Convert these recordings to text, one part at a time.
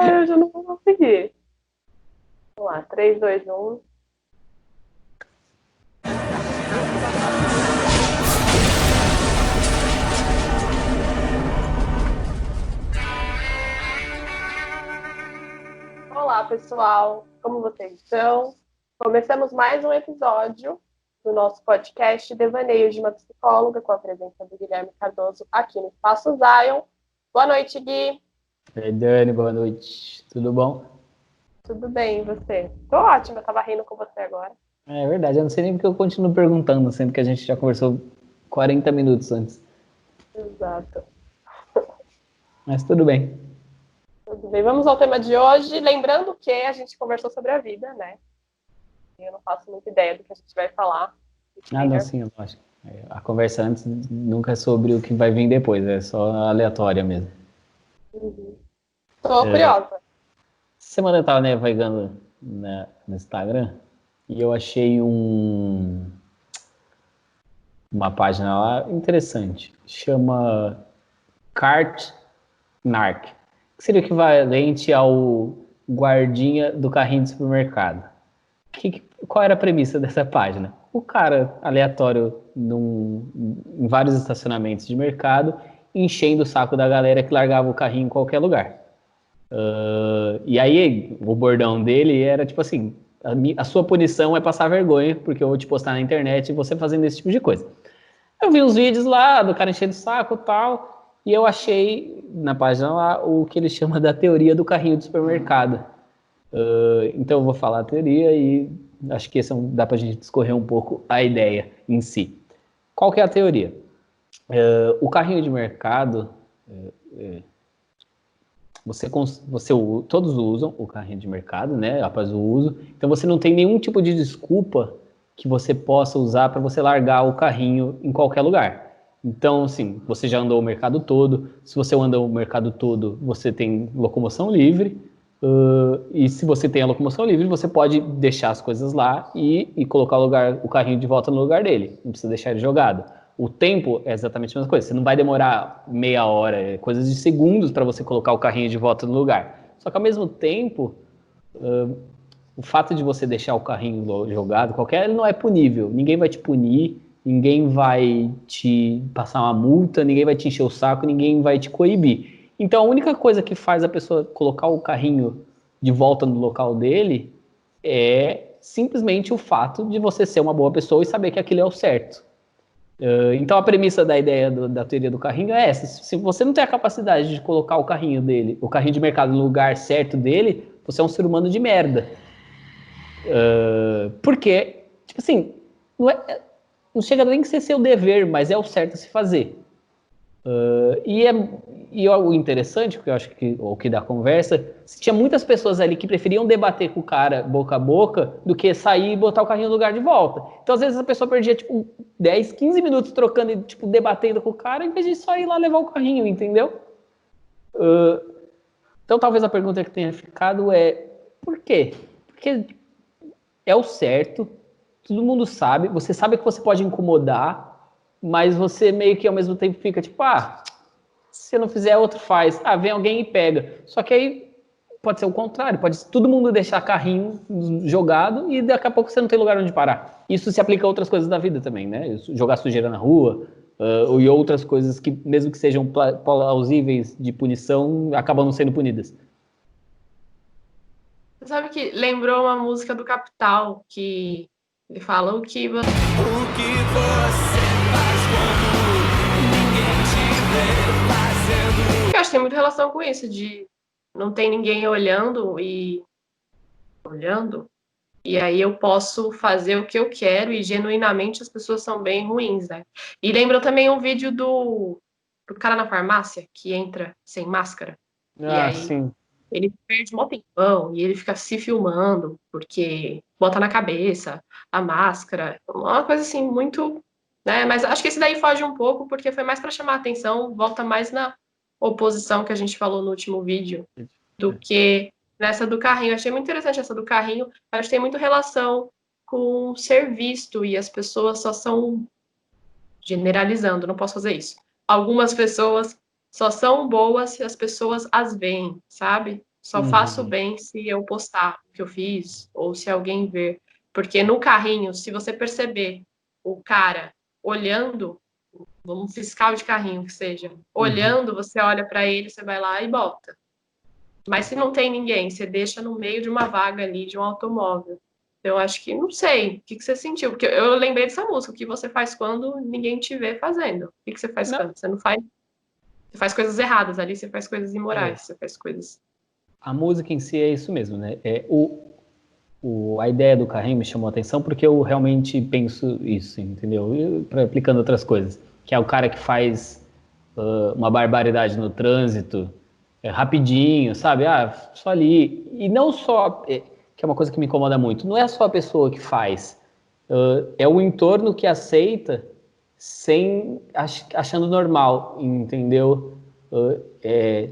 eu já não vou conseguir. Vamos lá, 3, 2, 1. Olá, pessoal. Como vocês estão? Começamos mais um episódio do nosso podcast Devaneios de uma Psicóloga, com a presença do Guilherme Cardoso aqui no Espaço Zion. Boa noite, Gui. Oi, Dani, boa noite. Tudo bom? Tudo bem, e você? Tô ótima, eu tava rindo com você agora. É verdade, eu não sei nem porque eu continuo perguntando, sendo que a gente já conversou 40 minutos antes. Exato. Mas tudo bem. Tudo bem, vamos ao tema de hoje. Lembrando que a gente conversou sobre a vida, né? Eu não faço muita ideia do que a gente vai falar. Não, sim, eu acho. A conversa antes nunca é sobre o que vai vir depois, é só aleatória mesmo. Tô curiosa. Semana eu tava navegando no Instagram e eu achei uma página lá interessante. Chama Cartnark, que seria o equivalente ao guardinha do carrinho de supermercado. Qual era a premissa dessa página? O cara aleatório em vários estacionamentos de mercado, enchendo o saco da galera que largava o carrinho em qualquer lugar. E aí, o bordão dele era tipo assim: a sua punição é passar vergonha, porque eu vou te postar na internet você fazendo esse tipo de coisa. Eu vi uns vídeos lá do cara enchendo o saco e tal, e eu achei na página lá o que ele chama da teoria do carrinho de supermercado. Então eu vou falar a teoria e acho que dá pra gente discorrer um pouco a ideia em si. Qual que é a teoria? O carrinho de mercado, todos usam o carrinho de mercado, né, após o uso, então você não tem nenhum tipo de desculpa que você possa usar para você largar o carrinho em qualquer lugar. Então, assim, você já andou o mercado todo, se você anda o mercado todo, você tem locomoção livre, e se você tem a locomoção livre, você pode deixar as coisas lá e colocar o carrinho de volta no lugar dele, não precisa deixar ele jogado. O tempo é exatamente a mesma coisa, você não vai demorar meia hora, é coisas de segundos para você colocar o carrinho de volta no lugar. Só que ao mesmo tempo, o fato de você deixar o carrinho jogado, ele não é punível, ninguém vai te punir, ninguém vai te passar uma multa, ninguém vai te encher o saco, ninguém vai te coibir. Então a única coisa que faz a pessoa colocar o carrinho de volta no local dele é simplesmente o fato de você ser uma boa pessoa e saber que aquilo é o certo. Então a premissa da ideia da teoria do carrinho é essa: se você não tem a capacidade de colocar o carrinho de mercado no lugar certo dele, você é um ser humano de merda. Porque, tipo assim, não chega nem a ser seu dever, mas é o certo a se fazer. E o interessante, porque eu acho que o que dá conversa, tinha muitas pessoas ali que preferiam debater com o cara boca a boca do que sair e botar o carrinho no lugar de volta. Então, às vezes, a pessoa perdia, tipo, 10, 15 minutos trocando e, tipo, debatendo com o cara, em vez de só ir lá levar o carrinho, entendeu? Então, talvez a pergunta que tenha ficado é: por quê? Porque é o certo, todo mundo sabe, você sabe que você pode incomodar, mas você meio que ao mesmo tempo fica tipo, se eu não fizer, outro faz. Vem alguém e pega. Só que aí pode ser o contrário, pode todo mundo deixar carrinho jogado e daqui a pouco você não tem lugar onde parar. Isso se aplica a outras coisas da vida também, né? Jogar sujeira na rua, e outras coisas que, mesmo que sejam plausíveis de punição, acabam não sendo punidas. Você sabe que lembrou uma música do Capital, que ele fala o que você faz quando ninguém te vê fazendo. Eu acho que tem muita relação com isso, de não tem ninguém olhando, e aí eu posso fazer o que eu quero, e genuinamente as pessoas são bem ruins, né? E lembrou também um vídeo do cara na farmácia, que entra sem máscara, e aí Sim. ele perde um tempão e ele fica se filmando, porque bota na cabeça a máscara, uma coisa assim muito, né? Mas acho que esse daí foge um pouco, porque foi mais para chamar a atenção, volta mais na oposição que a gente falou no último vídeo, do que nessa do carrinho. Eu achei muito interessante essa do carrinho, acho que tem muito relação com ser visto, e as pessoas só são, generalizando, não posso fazer isso. Algumas pessoas só são boas se as pessoas as veem, sabe? Só faço bem se eu postar o que eu fiz ou se alguém ver. Porque no carrinho, se você perceber o cara olhando, um fiscal de carrinho que seja, Uhum. olhando, você olha para ele, você vai lá e bota. Mas se não tem ninguém, você deixa no meio de uma vaga ali, de um automóvel. Eu acho que, não sei, o que você sentiu? Porque eu lembrei dessa música, o que você faz quando ninguém te vê fazendo? O que você faz Não, quando? Você não faz, você faz coisas erradas ali, você faz coisas é, imorais, você faz coisas... a música em si é isso mesmo, né? A ideia do carrinho me chamou a atenção porque eu realmente penso isso, entendeu? Aplicando outras coisas. Que é o cara que faz uma barbaridade no trânsito, rapidinho, sabe? Ah, só ali. E não só, que é uma coisa que me incomoda muito, não é só a pessoa que faz, é o entorno que aceita sem achando normal, entendeu?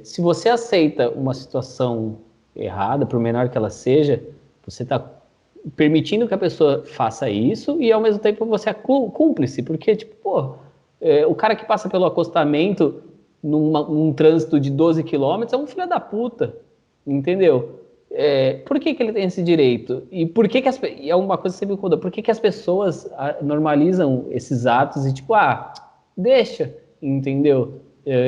Se você aceita uma situação errada, por menor que ela seja, você está permitindo que a pessoa faça isso e ao mesmo tempo você é cúmplice, porque, tipo, pô, o cara que passa pelo acostamento num trânsito de 12 quilômetros é um filho da puta, entendeu? Por que ele tem esse direito? E por que e é uma coisa que você me conta, por que as pessoas normalizam esses atos e tipo, deixa, entendeu?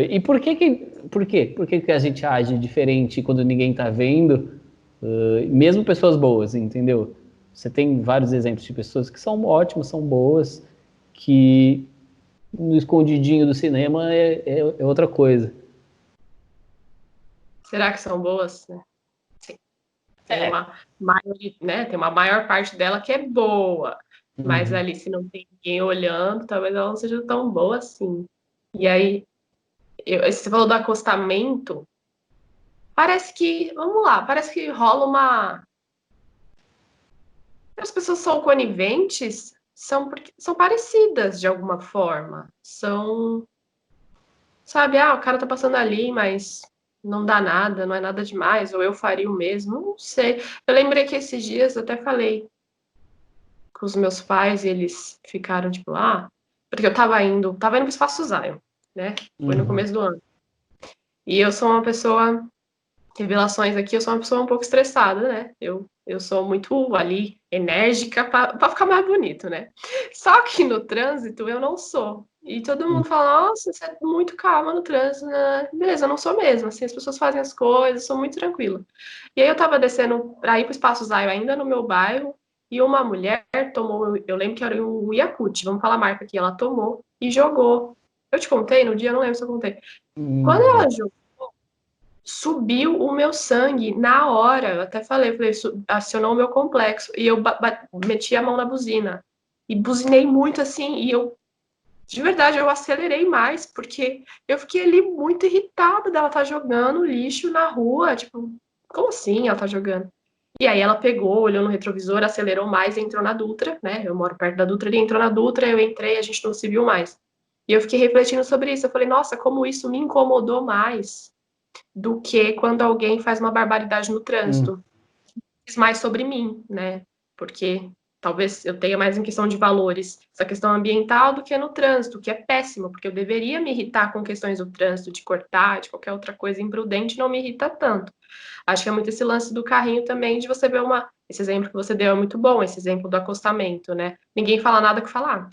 E por que a gente age diferente quando ninguém tá vendo, mesmo pessoas boas, entendeu? Você tem vários exemplos de pessoas que são ótimas, são boas, que no escondidinho do cinema é outra coisa. Será que são boas? Sim. Tem uma maior, né? Tem uma maior parte dela que é boa. Mas Uhum. ali, se não tem ninguém olhando, talvez ela não seja tão boa assim. E aí, você falou do acostamento. Parece que, vamos lá, parece que rola uma. As pessoas são coniventes, são, são parecidas de alguma forma. São, sabe, o cara tá passando ali, mas não dá nada, não é nada demais, ou eu faria o mesmo, não sei. Eu lembrei que esses dias eu até falei com os meus pais e eles ficaram tipo, porque eu tava indo pro Espaço Zion, né? Foi no Uhum. começo do ano. E eu sou uma pessoa revelações aqui, eu sou uma pessoa um pouco estressada, né? Eu sou muito ali enérgica para ficar mais bonito, né? Só que no trânsito eu não sou. E todo mundo fala, nossa, você é muito calma no trânsito, né? Beleza, eu não sou mesmo. Assim, as pessoas fazem as coisas, eu sou muito tranquila. E aí eu tava descendo para ir pro Espaço Zaio ainda no meu bairro, e uma mulher tomou, eu lembro que era um Yakult, vamos falar a marca aqui, ela tomou e jogou. Eu te contei no dia, eu não lembro se eu contei. Quando ela jogou, subiu o meu sangue na hora. Eu até falei, acionou o meu complexo. E eu meti a mão na buzina. E buzinei muito assim. E eu, de verdade, eu acelerei mais, porque eu fiquei ali muito irritada dela estar jogando lixo na rua. Tipo, como assim ela tá jogando? E aí ela pegou, olhou no retrovisor, acelerou mais e entrou na Dutra, né? Eu moro perto da Dutra, ele entrou na Dutra, eu entrei, a gente não se viu mais. E eu fiquei refletindo sobre isso. Eu falei, nossa, como isso me incomodou mais do que quando alguém faz uma barbaridade no Uhum. trânsito. Diz mais sobre mim, né? Porque talvez eu tenha mais em questão de valores essa questão ambiental do que no trânsito, que é péssimo, porque eu deveria me irritar com questões do trânsito, de cortar, de qualquer outra coisa imprudente, não me irrita tanto. Acho que é muito esse lance do carrinho também, de você ver uma. Esse exemplo que você deu é muito bom, esse exemplo do acostamento, né? Ninguém fala nada que falar.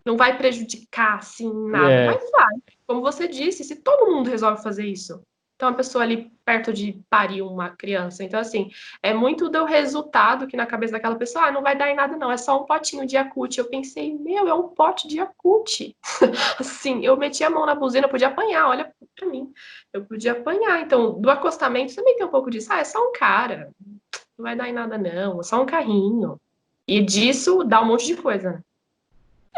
Não vai prejudicar, assim, nada, É, mas vai. Como você disse, se todo mundo resolve fazer isso, então a pessoa ali perto de parir uma criança. Então, assim, é muito do resultado que na cabeça daquela pessoa, não vai dar em nada, não, é só um potinho de Yakult. Eu pensei, meu, é um pote de Yakult. Assim, eu meti a mão na buzina, eu podia apanhar, olha pra mim. Eu podia apanhar. Então, do acostamento também tem um pouco disso. É só um cara, não vai dar em nada, não, é só um carrinho. E disso dá um monte de coisa, né?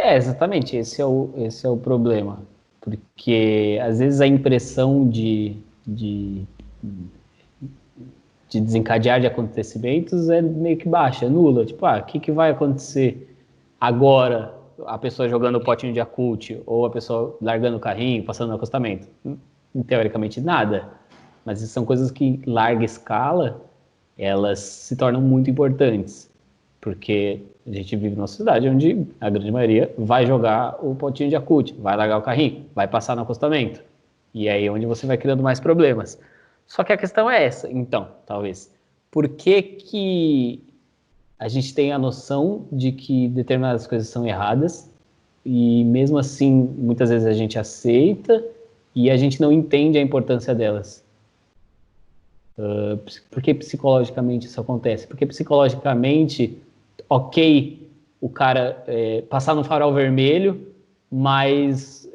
exatamente, esse é o problema. Porque às vezes a impressão de desencadear de acontecimentos é meio que baixa, é nula. Tipo, o que vai acontecer agora? A pessoa jogando o potinho de Yakult ou a pessoa largando o carrinho, passando no acostamento? Teoricamente, nada. Mas são coisas que, em larga escala, elas se tornam muito importantes. Porque a gente vive numa cidade onde a grande maioria vai jogar o potinho de Yakult, vai largar o carrinho, vai passar no acostamento. E aí é onde você vai criando mais problemas. Só que a questão é essa, então, talvez. Por que que a gente tem a noção de que determinadas coisas são erradas e mesmo assim, muitas vezes a gente aceita e a gente não entende a importância delas? Por que psicologicamente isso acontece? Porque psicologicamente, ok, o cara passar no farol vermelho, mas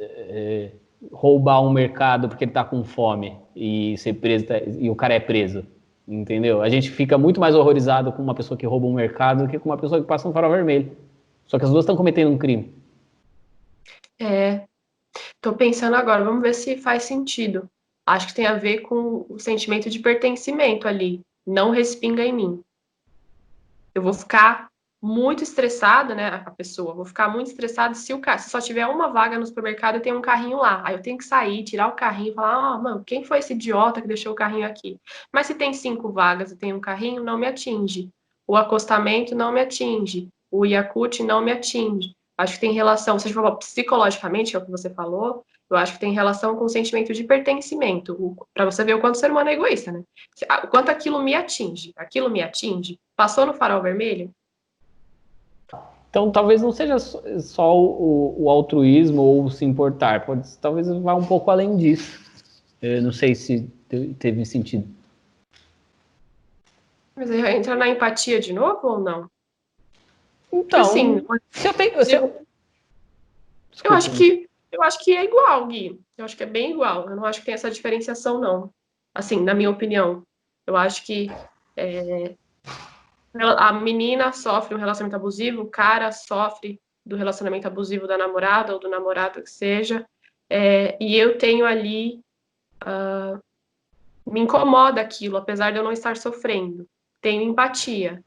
roubar um mercado porque ele tá com fome e ser preso e o cara é preso, entendeu? A gente fica muito mais horrorizado com uma pessoa que rouba um mercado do que com uma pessoa que passa no farol vermelho. Só que as duas estão cometendo um crime. É, tô pensando agora, vamos ver se faz sentido. Acho que tem a ver com o sentimento de pertencimento ali. Não respinga em mim. Eu vou ficar muito estressada, né? A pessoa, vou ficar muito estressada se só tiver uma vaga no supermercado e tem um carrinho lá. Aí eu tenho que sair, tirar o carrinho e falar: ah, mano, quem foi esse idiota que deixou o carrinho aqui? Mas se tem 5 vagas e tem um carrinho, não me atinge. O acostamento não me atinge. O Yakult não me atinge. Acho que tem relação, se a gente falar psicologicamente, que é o que você falou, eu acho que tem relação com o sentimento de pertencimento, para você ver o quanto o ser humano é egoísta, né? O quanto aquilo me atinge, passou no farol vermelho. Então, talvez não seja só o altruísmo ou se importar, talvez vá um pouco além disso. Eu não sei se teve sentido. Mas aí entra na empatia de novo ou não? Porque assim, Então, se eu tenho. Se eu... eu acho Desculpa. que eu acho que é igual, Gui. Eu acho que é bem igual. Eu não acho que tem essa diferenciação, não. Assim, na minha opinião. Eu acho que a menina sofre um relacionamento abusivo, o cara sofre do relacionamento abusivo da namorada ou do namorado que seja. E eu tenho ali, me incomoda aquilo, apesar de eu não estar sofrendo. Tenho empatia.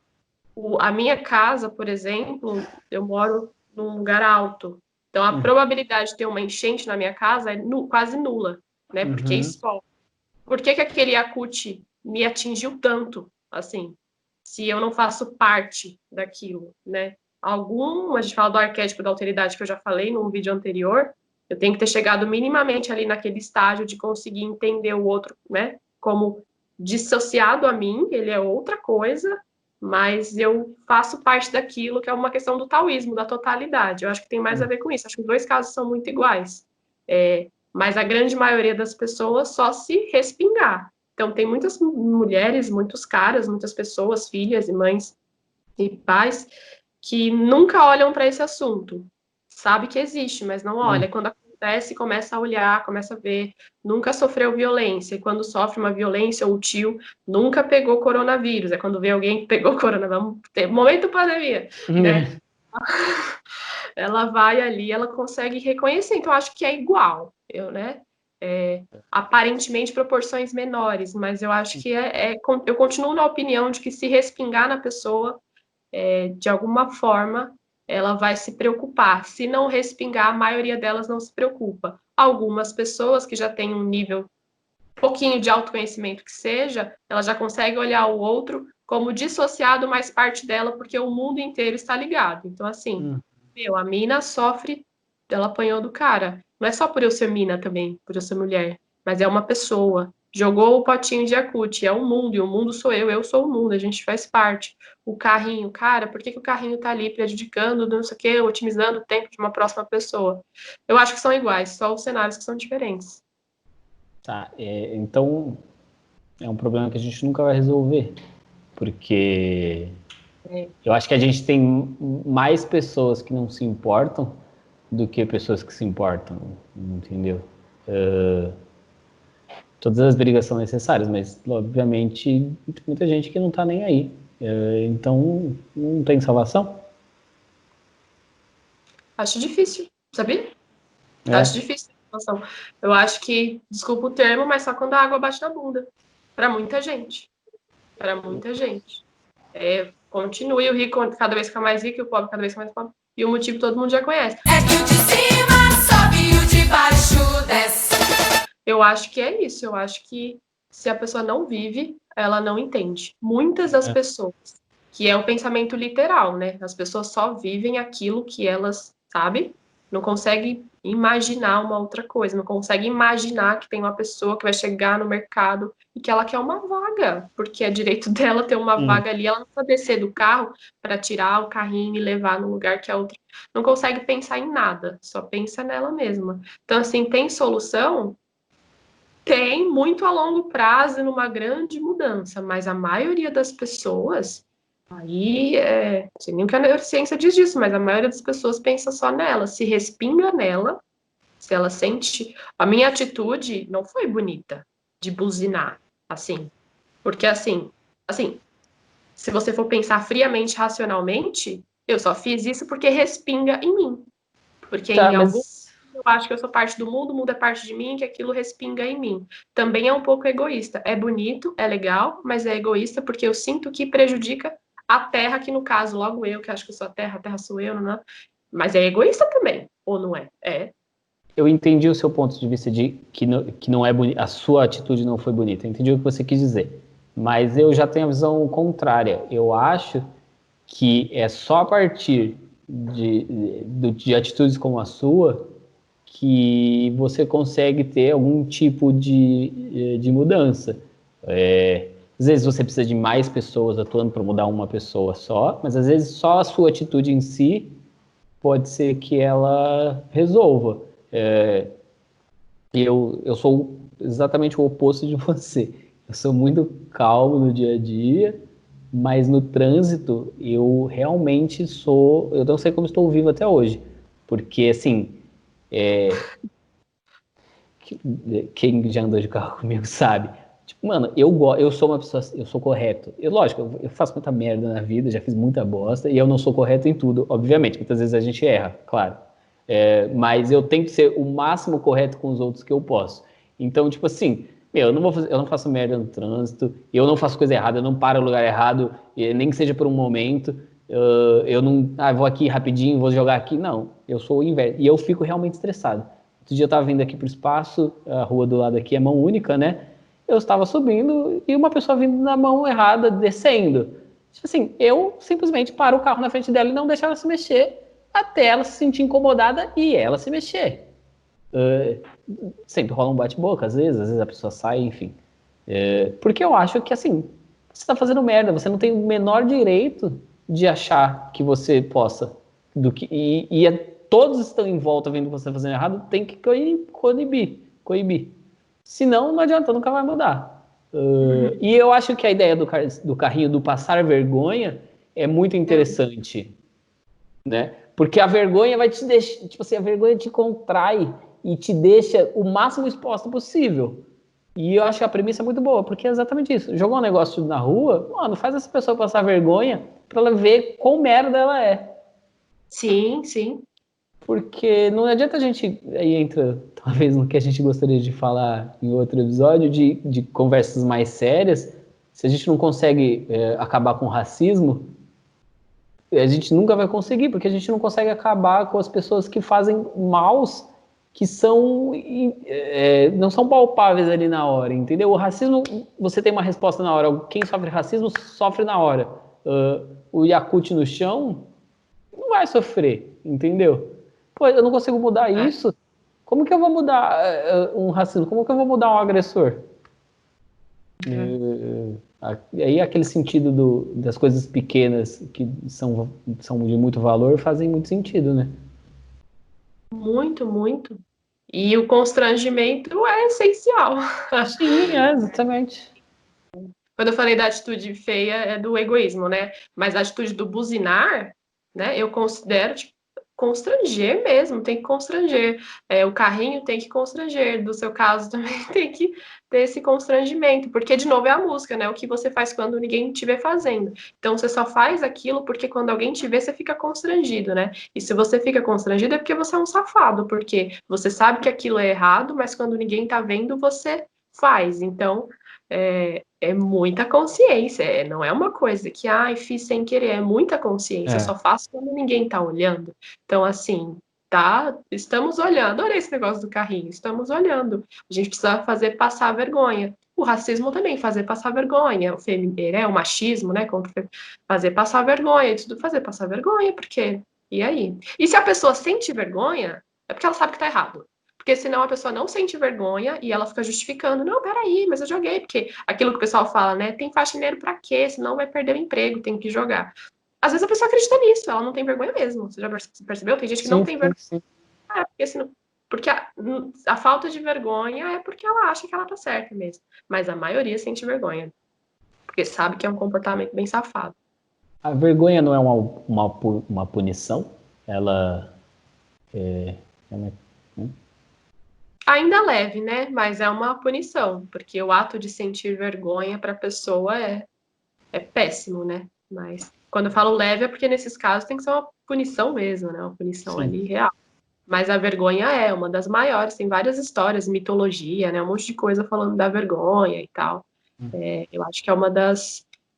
A minha casa, por exemplo, eu moro num lugar alto. Então, a probabilidade de ter uma enchente na minha casa é quase nula, né? Porque Uhum. escola. Por que que aquele Yakult me atingiu tanto, assim, se eu não faço parte daquilo, né? A gente fala do arquétipo da alteridade que eu já falei num vídeo anterior, eu tenho que ter chegado minimamente ali naquele estágio de conseguir entender o outro, né? Como dissociado a mim, ele é outra coisa, mas eu faço parte daquilo que é uma questão do taoísmo, da totalidade. Eu acho que tem mais a ver com isso. Acho que os dois casos são muito iguais. Mas a grande maioria das pessoas só se respingar. Então, tem muitas mulheres, muitos caras, muitas pessoas, filhas e mães e pais, que nunca olham para esse assunto. Sabe que existe, mas não olha. Quando acontece, começa a olhar, começa a ver. Nunca sofreu violência. E quando sofre uma violência, o tio nunca pegou coronavírus. É quando vê alguém que pegou coronavírus. Vamos ter momento pandemia, né? Ela vai ali, ela consegue reconhecer. Então, acho que é igual, né? Aparentemente proporções menores, mas eu acho que eu continuo na opinião de que se respingar na pessoa, de alguma forma, ela vai se preocupar. Se não respingar, a maioria delas não se preocupa. Algumas pessoas que já têm um nível um pouquinho de autoconhecimento que seja, ela já consegue olhar o outro como dissociado, mais parte dela, porque o mundo inteiro está ligado. Então, assim, a mina sofre, ela apanhou do cara. Não é só por eu ser mina também, por eu ser mulher, mas é uma pessoa. Jogou o potinho de Yakult, é o mundo, e o mundo sou eu sou o mundo, a gente faz parte. O carrinho, cara, por que o carrinho tá ali prejudicando, não sei o quê, otimizando o tempo de uma próxima pessoa? Eu acho que são iguais, só os cenários que são diferentes. Tá, então é um problema que a gente nunca vai resolver, porque É. eu acho que a gente tem mais pessoas que não se importam do que pessoas que se importam, entendeu? Todas as brigas são necessárias, mas obviamente tem muita gente que não tá nem aí. Então não tem salvação. Acho difícil, sabia? Acho É. difícil a situação. Eu acho que, desculpa o termo, mas só quando a água bate na bunda. Para muita gente. Para muita gente. Continue o rico cada vez fica mais rico e o pobre cada vez fica mais pobre. E o motivo todo mundo já conhece. É que o de cima sobe e o de baixo desce. Eu acho que é isso. Eu acho que se a pessoa não vive, ela não entende. Muitas das pessoas, que é o pensamento literal, né? As pessoas só vivem aquilo que elas, sabe? não consegue imaginar uma outra coisa, não consegue imaginar que tem uma pessoa que vai chegar no mercado e que ela quer uma vaga, porque é direito dela ter uma vaga ali, ela não precisa descer do carro para tirar o carrinho e levar no lugar que a outra não consegue pensar em nada, só pensa nela mesma. Então, assim, tem solução? Tem muito a longo prazo numa grande mudança, mas a maioria das pessoas, aí, não sei nem o que a neurociência diz disso, mas a maioria das pessoas pensa só nela, se respinga nela, se ela sente. A minha atitude não foi bonita de buzinar, assim, porque assim, se você for pensar friamente, racionalmente, eu só fiz isso porque respinga em mim, porque Tá, em algum mas eu acho que eu sou parte do mundo é parte de mim, que aquilo respinga em mim. Também é um pouco egoísta. É bonito, é legal, mas é egoísta porque eu sinto que prejudica a terra, que no caso, logo eu, que acho que eu sou a terra sou eu, não é? Mas é egoísta também, ou não é? É. eu entendi o seu ponto de vista de que não é bonita, a sua atitude não foi bonita. Eu entendi o que você quis dizer. Mas eu já tenho a visão contrária. Eu acho que é só a partir de atitudes como a sua que você consegue ter algum tipo de mudança. Às vezes você precisa de mais pessoas atuando para mudar uma pessoa só, mas às vezes só a sua atitude em si pode ser que ela resolva. Eu sou exatamente o oposto de você. Eu sou muito calmo no dia a dia, mas no trânsito eu realmente sou. Eu não sei como estou vivo até hoje, porque assim, quem já andou de carro comigo sabe. Tipo, mano, eu sou uma pessoa, eu sou correto. Lógico, eu faço muita merda na vida, já fiz muita bosta, e eu não sou correto em tudo, obviamente. Muitas vezes a gente erra, claro. Mas eu tento ser o máximo correto com os outros que eu posso. Então, tipo assim, eu não faço merda no trânsito, eu não faço coisa errada, eu não paro no lugar errado, nem que seja por um momento. Eu não, vou aqui rapidinho, vou jogar aqui. Não, eu sou o inverso. E eu fico realmente estressado. Outro dia eu estava vindo aqui para o espaço, a rua do lado aqui é mão única, né? Eu estava subindo e uma pessoa vindo na mão errada, descendo. Tipo assim, eu simplesmente paro o carro na frente dela e não deixo ela se mexer até ela se sentir incomodada e ela se mexer. Sempre rola um bate-boca, às vezes a pessoa sai, enfim. Porque eu acho que, assim, você está fazendo merda, você não tem o menor direito de achar que você possa. Todos estão em volta vendo você fazendo errado, tem que coibir. Senão, não adianta, nunca vai mudar. E eu acho que a ideia do carrinho do passar vergonha é muito interessante, né? Porque a vergonha vai te deixar, tipo assim, a vergonha te contrai e te deixa o máximo exposto possível. E eu acho que a premissa é muito boa, porque é exatamente isso. Jogar um negócio na rua, mano, faz essa pessoa passar vergonha pra ela ver quão merda ela é. Sim, sim. Porque não adianta a gente, aí entra talvez no que a gente gostaria de falar em outro episódio, de conversas mais sérias, se a gente não consegue acabar com o racismo, a gente nunca vai conseguir, porque a gente não consegue acabar com as pessoas que fazem maus que não são palpáveis ali na hora, entendeu? O racismo, você tem uma resposta na hora. Quem sofre racismo sofre na hora. O Yakut no chão não vai sofrer, entendeu? Pô, eu não consigo mudar isso. Como que eu vou mudar um racismo? Como que eu vou mudar um agressor? Aí aquele sentido das coisas pequenas que são de muito valor fazem muito sentido, né? Muito, muito. E o constrangimento é essencial. Sim, exatamente. Quando eu falei da atitude feia, é do egoísmo, né? Mas a atitude do buzinar, né? Eu considero, tipo, constranger mesmo, tem que constranger. O carrinho tem que constranger. Do seu caso também tem que ter esse constrangimento, porque, de novo, é a música, né? O que você faz quando ninguém te vê fazendo. Então, você só faz aquilo porque quando alguém te vê, você fica constrangido, né? E se você fica constrangido é porque você é um safado, porque você sabe que aquilo é errado, mas quando ninguém tá vendo, você faz. Então, é muita consciência, não é uma coisa que, ai, fiz sem querer, é muita consciência, eu É. só faço quando ninguém tá olhando. Então, assim, estamos olhando, olha esse negócio do carrinho, estamos olhando. A gente precisa fazer passar vergonha. O racismo também, fazer passar vergonha, o machismo, né, fazer passar vergonha, tudo fazer passar vergonha, porque, e aí? E se a pessoa sente vergonha, é porque ela sabe que tá errado. Porque senão a pessoa não sente vergonha e ela fica justificando. Não, peraí, mas eu joguei. Porque aquilo que o pessoal fala, né? Tem faxineiro pra quê? Senão vai perder o emprego, tem que jogar. Às vezes a pessoa acredita nisso, ela não tem vergonha mesmo. Você já percebeu? Tem gente que não Sim, tem sim, vergonha. sim. Porque, senão, porque a falta de vergonha é porque ela acha que ela tá certa mesmo. Mas a maioria sente vergonha. Porque sabe que é um comportamento bem safado. A vergonha não é uma punição? Ela é Ainda leve, né? Mas é uma punição, porque o ato de sentir vergonha para a pessoa é péssimo, né? Mas quando eu falo leve é porque nesses casos tem que ser uma punição mesmo, né? Uma punição sim. ali real. Mas a vergonha é uma das maiores, tem várias histórias, mitologia, né? Um monte de coisa falando da vergonha e tal. Eu acho que é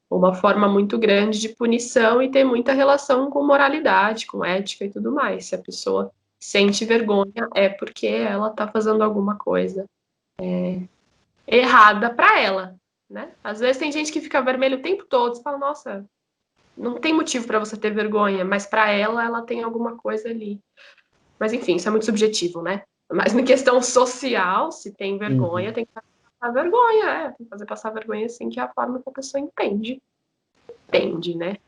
uma forma muito grande de punição e tem muita relação com moralidade, com ética e tudo mais. Se a pessoa sente vergonha, é porque ela tá fazendo alguma coisa errada para ela, né? Às vezes tem gente que fica vermelho o tempo todo, você fala, nossa, não tem motivo para você ter vergonha, mas para ela, ela tem alguma coisa ali. Mas enfim, isso é muito subjetivo, né? Mas na questão social, se tem vergonha, Uhum. tem que passar vergonha, tem que fazer passar vergonha assim, que é a forma que a pessoa entende, né?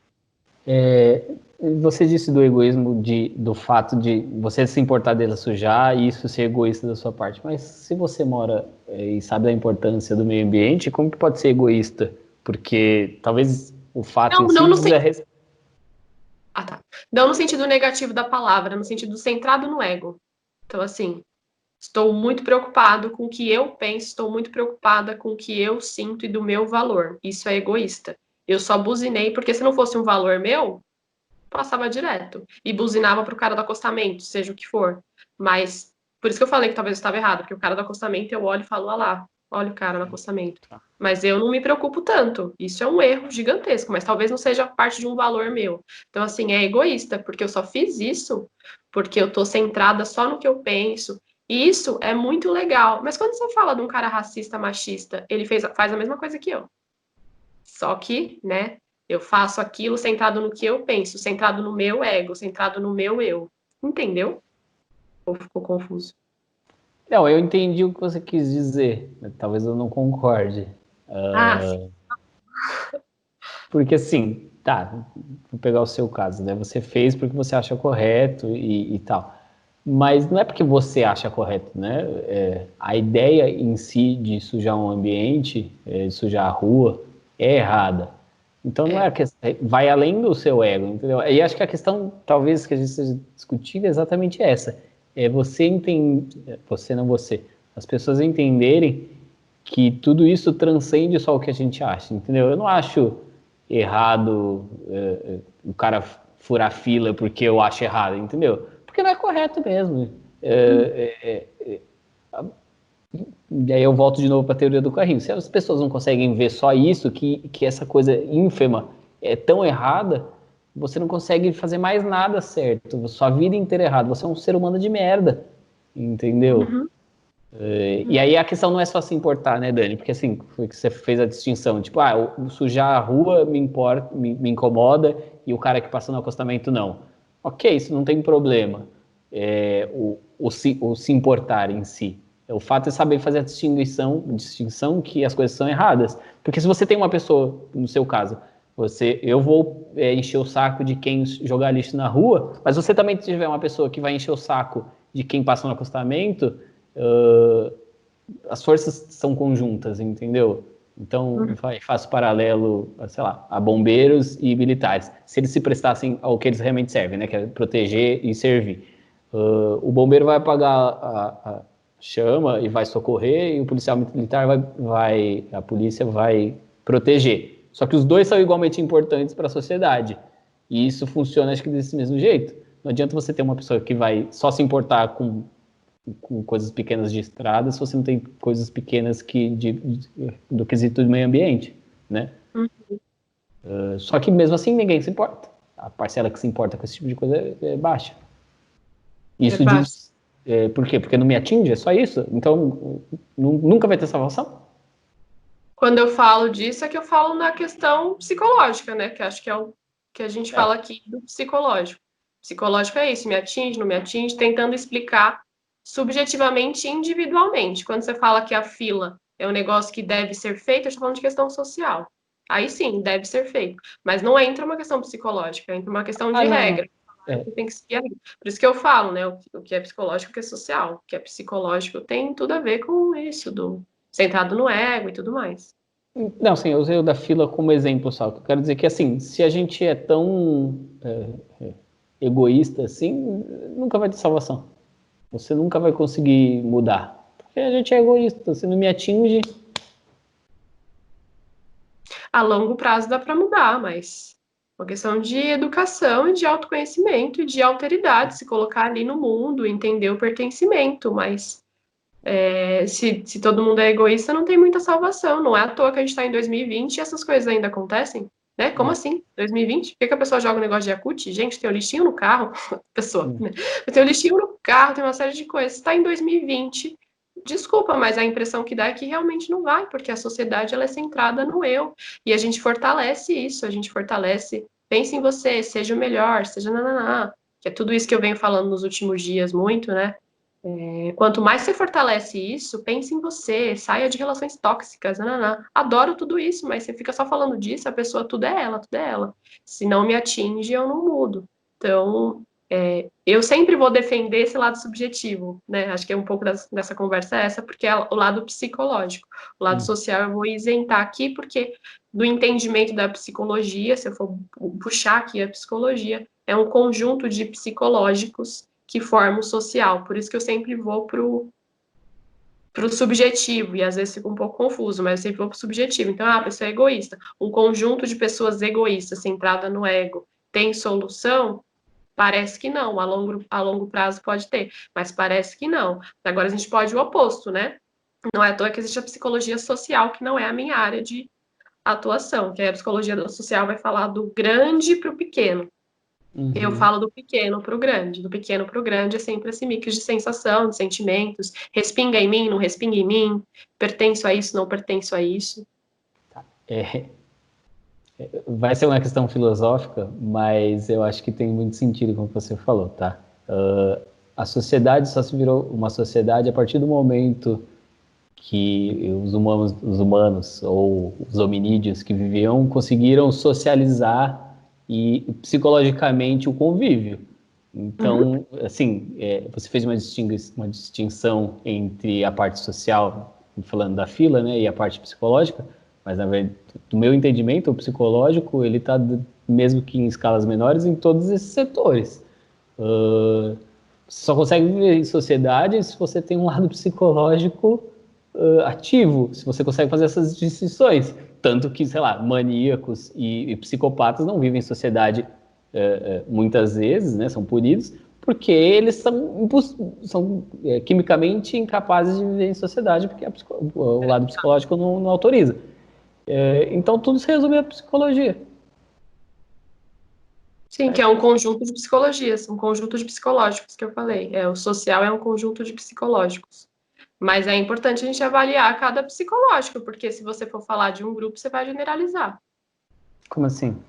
Você disse do egoísmo, do fato de você se importar dele sujar e isso ser egoísta da sua parte. Mas se você mora e sabe da importância do meio ambiente, como que pode ser egoísta? Porque talvez o fato Não, em não si no Ah, tá. Não no sentido negativo da palavra, no sentido centrado no ego. Então, assim, estou muito preocupado com o que eu penso, estou muito preocupada com o que eu sinto e do meu valor. Isso é egoísta. Eu só buzinei porque se não fosse um valor meu, passava direto. E buzinava pro cara do acostamento, seja o que for. Mas, por isso que eu falei que talvez eu estava errado, porque o cara do acostamento eu olho e falo, olha lá, olha o cara no acostamento. Mas eu não me preocupo tanto. Isso é um erro gigantesco, mas talvez não seja parte de um valor meu. Então, assim, é egoísta, porque eu só fiz isso porque eu tô centrada só no que eu penso. E isso é muito legal. Mas quando você fala de um cara racista, machista, ele faz a mesma coisa que eu. Só que, né, eu faço aquilo centrado no que eu penso, centrado no meu ego, centrado no meu eu. Entendeu? Ou ficou confuso? Não, eu entendi o que você quis dizer, mas talvez eu não concorde. Ah, sim. Porque assim, tá, vou pegar o seu caso, né? Você fez porque você acha correto e tal. Mas não é porque você acha correto, né? A ideia em si de sujar um ambiente, de sujar a rua, é errada. Então não é a É. questão, vai além do seu ego, entendeu? E acho que a questão, talvez, que a gente esteja discutindo é exatamente essa. É você entender, você não você, as pessoas entenderem que tudo isso transcende só o que a gente acha, entendeu? Eu não acho errado o cara furar fila porque eu acho errado, entendeu? Porque não é correto mesmo. E aí eu volto de novo para a teoria do carrinho. Se as pessoas não conseguem ver só isso, que essa coisa ínfima é tão errada, você não consegue fazer mais nada certo. Sua vida inteira é errada. Você é um ser humano de merda, entendeu? Uhum. E aí a questão não é só se importar, né, Dani? Porque assim, foi que você fez a distinção. Tipo, o sujar a rua me importa, me incomoda e o cara que passa no acostamento não. Ok, isso não tem problema. O se importar em si. O fato é saber fazer a distinção que as coisas são erradas. Porque se você tem uma pessoa, no seu caso, eu vou encher o saco de quem jogar lixo na rua, mas você também tiver uma pessoa que vai encher o saco de quem passa no acostamento, as forças são conjuntas, entendeu? Então, Uhum. faço paralelo, sei lá, a bombeiros e militares. Se eles se prestassem ao que eles realmente servem, né, que é proteger e servir. O bombeiro vai apagar a chama e vai socorrer, e o policial militar a polícia vai proteger. Só que os dois são igualmente importantes para a sociedade. E isso funciona, acho que, desse mesmo jeito. Não adianta você ter uma pessoa que vai só se importar com coisas pequenas de estrada se você não tem coisas pequenas do quesito do meio ambiente, né? Uhum. Só que mesmo assim ninguém se importa. A parcela que se importa com esse tipo de coisa é baixa. É Isso baixo. diz, por quê? Porque não me atinge, é só isso. Então nunca vai ter salvação. Quando eu falo disso, é que eu falo na questão psicológica, né? Que acho que é o que a gente É, fala aqui do psicológico. Psicológico é isso, me atinge, não me atinge, tentando explicar subjetivamente e individualmente. Quando você fala que a fila é um negócio que deve ser feito, eu estou falando de questão social. Aí sim, deve ser feito. Mas não entra uma questão psicológica, entra uma questão de Ah, não, não. regra. É, Você tem que seguir a regra. Por isso que eu falo, né? O que é psicológico, o que é social. O que é psicológico tem tudo a ver com isso, do centrado no ego e tudo mais. não, sim, eu usei o da fila como exemplo só. Eu quero dizer que, assim, se a gente é tão egoísta assim, nunca vai ter salvação. Você nunca vai conseguir mudar. Porque a gente é egoísta. Se não me atinge, A longo prazo dá para mudar, mas uma questão de educação e de autoconhecimento e de alteridade, se colocar ali no mundo, entender o pertencimento, mas se todo mundo é egoísta, não tem muita salvação. Não é à toa que a gente está em 2020 e essas coisas ainda acontecem, né? Como é, assim? 2020? Por que a pessoa joga um negócio de Yakult? Gente, tem um lixinho no carro. Pessoa, hum, né? Tem um lixinho no carro, tem uma série de coisas. Está em 2020. Desculpa, mas a impressão que dá é que realmente não vai, porque a sociedade ela é centrada no eu. E a gente fortalece isso, a gente fortalece. Pense em você, seja o melhor, seja nananá. Que é tudo isso que eu venho falando nos últimos dias muito, né? Quanto mais você fortalece isso, pense em você, saia de relações tóxicas, nananá. Adoro tudo isso, mas você fica só falando disso, a pessoa tudo é ela, tudo é ela. Se não me atinge, eu não mudo. Então, eu sempre vou defender esse lado subjetivo, né? Acho que é um pouco dessa conversa essa, porque é o lado psicológico. O lado hum. social eu vou isentar aqui, porque do entendimento da psicologia, se eu for puxar aqui a psicologia, é um conjunto de psicológicos que forma o social. Por isso que eu sempre vou pro subjetivo, e às vezes fico um pouco confuso, mas eu sempre vou pro subjetivo. Então, a pessoa é egoísta. Um conjunto de pessoas egoístas, centrada no ego, tem solução? Parece que não. A longo prazo pode ter, mas parece que não. Agora a gente pode o oposto, né? Não é à toa que existe a psicologia social, que não é a minha área de atuação, que a psicologia social vai falar do grande para o pequeno. Eu Uhum. falo do pequeno para o grande. Do pequeno para o grande é sempre esse mix de sensação, de sentimentos. Respinga em mim, não respinga em mim. Pertenço a isso, não pertenço a isso. É, vai ser uma questão filosófica, mas eu acho que tem muito sentido com o que você falou, tá? A sociedade só se virou uma sociedade a partir do momento que os humanos ou os hominídeos que viviam conseguiram socializar e psicologicamente o convívio. Uhum. Então, assim, você fez uma distinção entre a parte social, falando da fila, né, e a parte psicológica, mas na verdade, do meu entendimento, o psicológico ele está mesmo que em escalas menores em todos esses setores. Você só consegue viver em sociedade se você tem um lado psicológico ativo, se você consegue fazer essas distinções. Tanto que, sei lá, maníacos e psicopatas não vivem em sociedade muitas vezes, né, são punidos, porque eles são quimicamente incapazes de viver em sociedade, porque o lado psicológico não autoriza. Então, tudo se resume à psicologia. Sim, que é um conjunto de psicologias, um conjunto de psicológicos que eu falei. O social é um conjunto de psicológicos. Mas é importante a gente avaliar cada psicológico, porque se você for falar de um grupo, você vai generalizar. Como assim?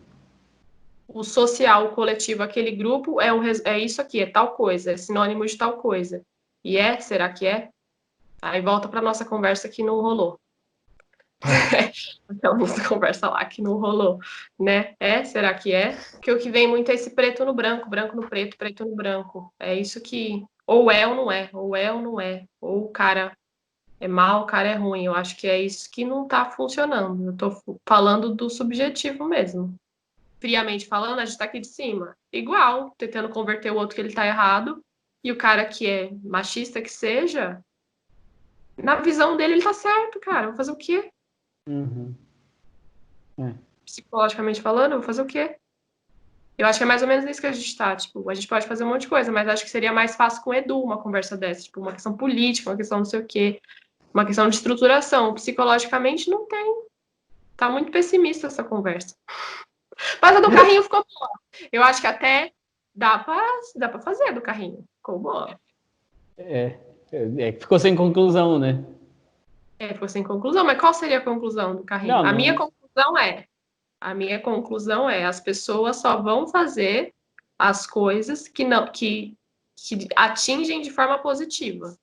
O social, o coletivo, aquele grupo é isso aqui, é tal coisa, é sinônimo de tal coisa. E é? Será que é? Aí volta para nossa conversa que não rolou. Aquela nossa conversa lá que não rolou, né? Será que é? Porque o que vem muito é esse preto no branco, branco no preto, preto no branco. É isso que ou é ou não é, ou é ou não é. Ou o cara é mal, o cara é ruim. Eu acho que é isso que não tá funcionando. Eu tô falando do subjetivo mesmo. Friamente falando, a gente tá aqui de cima. Igual, tentando converter o outro que ele tá errado. E o cara que é machista que seja, na visão dele ele tá certo, cara. Vou fazer o quê? Uhum. É. Psicologicamente falando, eu vou fazer o quê? Eu acho que é mais ou menos isso que a gente tá. Tipo, a gente pode fazer um monte de coisa, mas acho que seria mais fácil com o Edu uma conversa dessa. Tipo, uma questão política, uma questão não sei o quê, uma questão de estruturação. Psicologicamente não tem. Tá muito pessimista essa conversa. Mas a do carrinho ficou boa. Eu acho que até dá pra fazer a do carrinho. Ficou boa. Ficou sem conclusão, né? Ficou sem conclusão. Mas qual seria a conclusão do carrinho? Não. A minha conclusão é, as pessoas só vão fazer as coisas que não que atingem de forma positiva.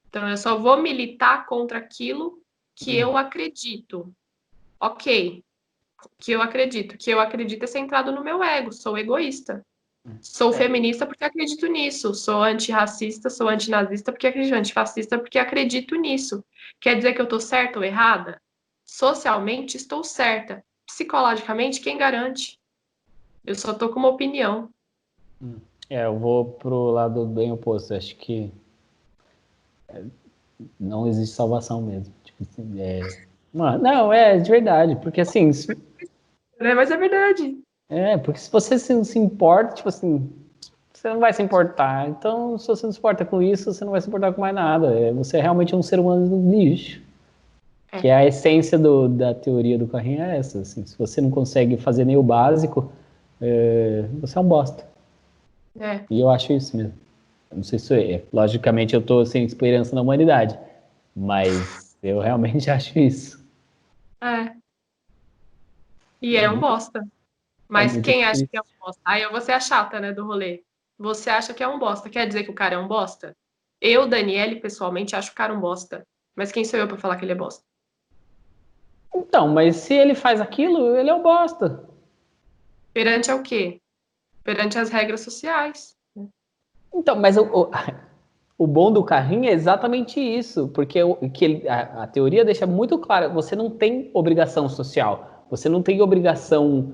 Então, eu só vou militar contra aquilo que eu acredito. Ok, que eu acredito é centrado no meu ego, sou egoísta. Sou feminista porque acredito nisso, sou antirracista, sou antinazista porque acredito, antifascista porque acredito nisso. Quer dizer que eu estou certa ou errada? Socialmente, estou certa. Psicologicamente, quem garante? Eu só estou com uma opinião. Eu vou pro lado bem oposto. Acho que não existe salvação mesmo. Tipo assim, Mano, não, é de verdade. Porque assim, Mas é verdade. porque se você se importa, tipo assim, você não vai se importar. Então, se você não se importa com isso, você não vai se importar com mais nada. Você é realmente um ser humano do lixo. Que é a essência da teoria do carrinho é essa. Assim, se você não consegue fazer nem o básico, você é um bosta. É, E eu acho isso mesmo. Eu não sei se logicamente eu estou sem esperança na humanidade, mas eu realmente acho isso. é. E É é um muito, bosta. é Mas muito quem acha que é um triste. bosta? Aí eu vou ser a chata, né, do rolê. Você acha que é um bosta, quer dizer que o cara é um bosta? Eu, Daniele, pessoalmente, acho o cara um bosta. Mas quem sou eu pra falar que ele é bosta? Então, mas se ele faz aquilo, ele é um bosta. Perante ao quê? Perante as regras sociais. Então, mas o bom do carrinho é exatamente isso, porque a teoria deixa muito claro, você não tem obrigação social, você não tem obrigação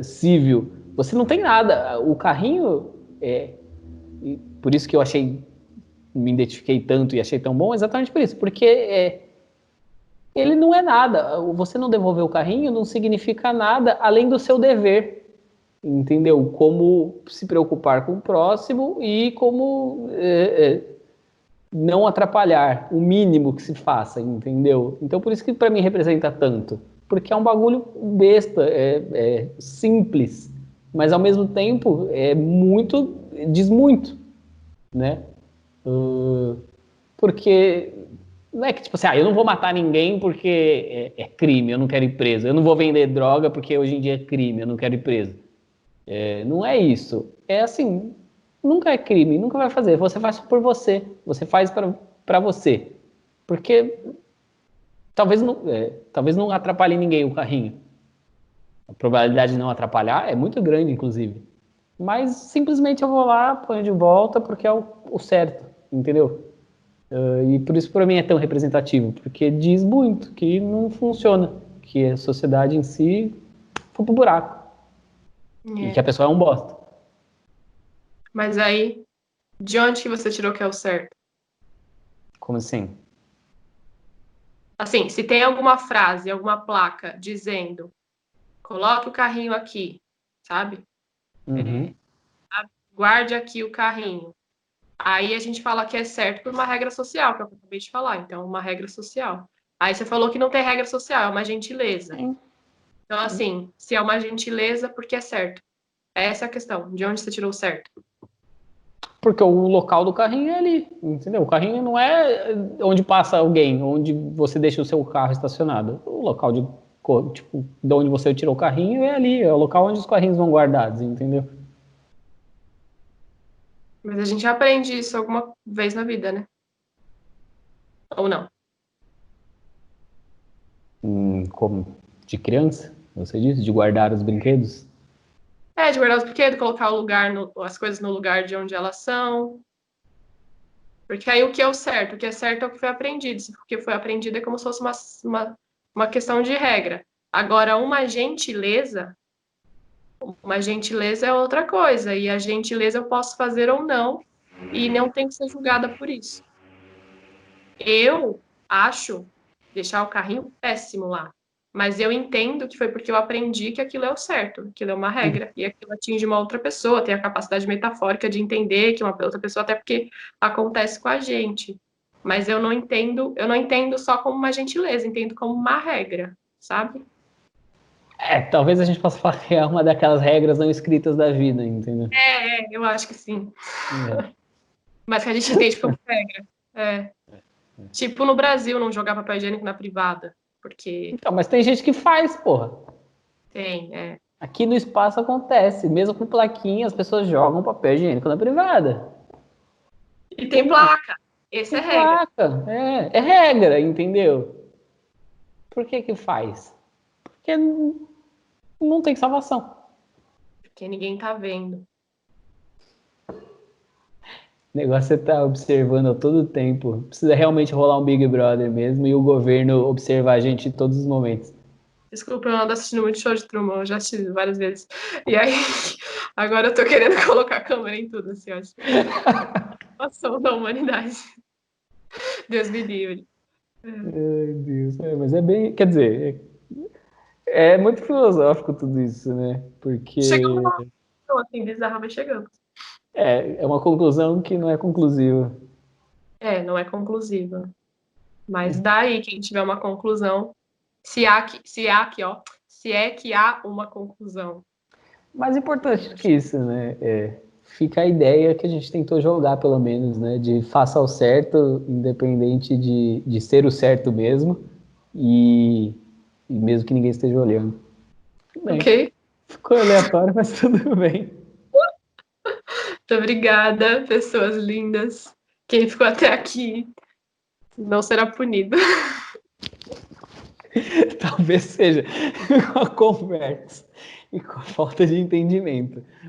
civil, você não tem nada. O carrinho, e por isso que eu me identifiquei tanto e achei tão bom, exatamente por isso, porque ele não é nada. Você não devolver o carrinho não significa nada além do seu dever, entendeu? Como se preocupar com o próximo e como não atrapalhar, o mínimo que se faça, entendeu? Então por isso que para mim representa tanto, porque é um bagulho besta, é simples, mas ao mesmo tempo diz muito, né? Uh, porque não é que tipo assim, eu não vou matar ninguém porque é crime, eu não quero ir preso. Eu não vou vender droga porque hoje em dia é crime, eu não quero ir preso. Não é isso. É assim, nunca é crime, nunca vai fazer. Você faz por você, você faz para você. Porque talvez não atrapalhe ninguém o carrinho. A probabilidade de não atrapalhar é muito grande, inclusive. Mas simplesmente eu vou lá, ponho de volta porque é o certo, entendeu? E por isso para mim é tão representativo, porque diz muito que não funciona, que a sociedade em si foi pro buraco e que a É. pessoa é um bosta. Mas aí, de onde que você tirou que é o certo? Como assim? Assim, se tem alguma frase, alguma placa dizendo, coloque o carrinho aqui, sabe? Uhum. Guarde aqui o carrinho. Aí a gente fala que é certo por uma regra social, que é o que eu acabei de falar. Então, uma regra social. Aí você falou que não tem regra social, é uma gentileza. Então, assim, se é uma gentileza, por que é certo? Essa é a questão. De onde você tirou o certo? Porque o local do carrinho é ali, entendeu? O carrinho não é onde passa alguém, onde você deixa o seu carro estacionado. O local tipo, de onde você tirou o carrinho é ali, é o local onde os carrinhos vão guardados, entendeu? Mas a gente aprende isso alguma vez na vida, né? Ou não? Como de criança, você disse, de guardar os brinquedos. É, de guardar os brinquedos, colocar o lugar as coisas no lugar de onde elas são. Porque aí o que é o certo? O que é certo é o que foi aprendido. Se o que foi aprendido é como se fosse uma questão de regra. Agora, uma gentileza é outra coisa. E a gentileza eu posso fazer ou não, e não tenho que ser julgada por isso. Eu acho deixar o carrinho péssimo lá. Mas eu entendo que foi porque eu aprendi que aquilo é o certo, aquilo é uma regra, e aquilo atinge uma outra pessoa, tem a capacidade metafórica de entender que uma outra pessoa, até porque acontece com a gente. Mas eu não entendo só como uma gentileza, entendo como uma regra, sabe? Talvez a gente possa falar que é uma daquelas regras não escritas da vida, entendeu? Eu acho que sim. É. Mas que a gente entende como regra. É. Tipo no Brasil, não jogar papel higiênico na privada, porque Então, mas tem gente que faz, porra. tem, é. Aqui no espaço acontece, mesmo com plaquinha, as pessoas jogam papel higiênico na privada. E tem placa. Esse é Tem regra. placa, é regra, entendeu? Por que que faz? Porque não tem salvação. Porque ninguém tá vendo. O negócio é estar observando a todo tempo. Precisa realmente rolar um Big Brother mesmo e o governo observar a gente em todos os momentos. Desculpa, eu ando assistindo muito show de Truman, eu já assisti várias vezes. E aí, agora eu tô querendo colocar a câmera em tudo, assim, acho. Ação da humanidade. Deus me livre. Ai, Deus. Mas é bem. Quer dizer, é muito filosófico tudo isso, né? Chegamos Porque numa conclusão, assim, bizarra, mas chegamos. é uma conclusão que não é conclusiva. É, não é conclusiva. Mas daí, quem tiver uma conclusão, se é que há uma conclusão. Mais importante do que isso, né? Fica a ideia que a gente tentou jogar, pelo menos, né? De faça o certo, independente de ser o certo mesmo, e mesmo que ninguém esteja olhando. Tudo bem. Ok? Ficou aleatório, mas tudo bem. Muito obrigada, pessoas lindas. Quem ficou até aqui não será punido. Talvez seja com a conversa e com a falta de entendimento.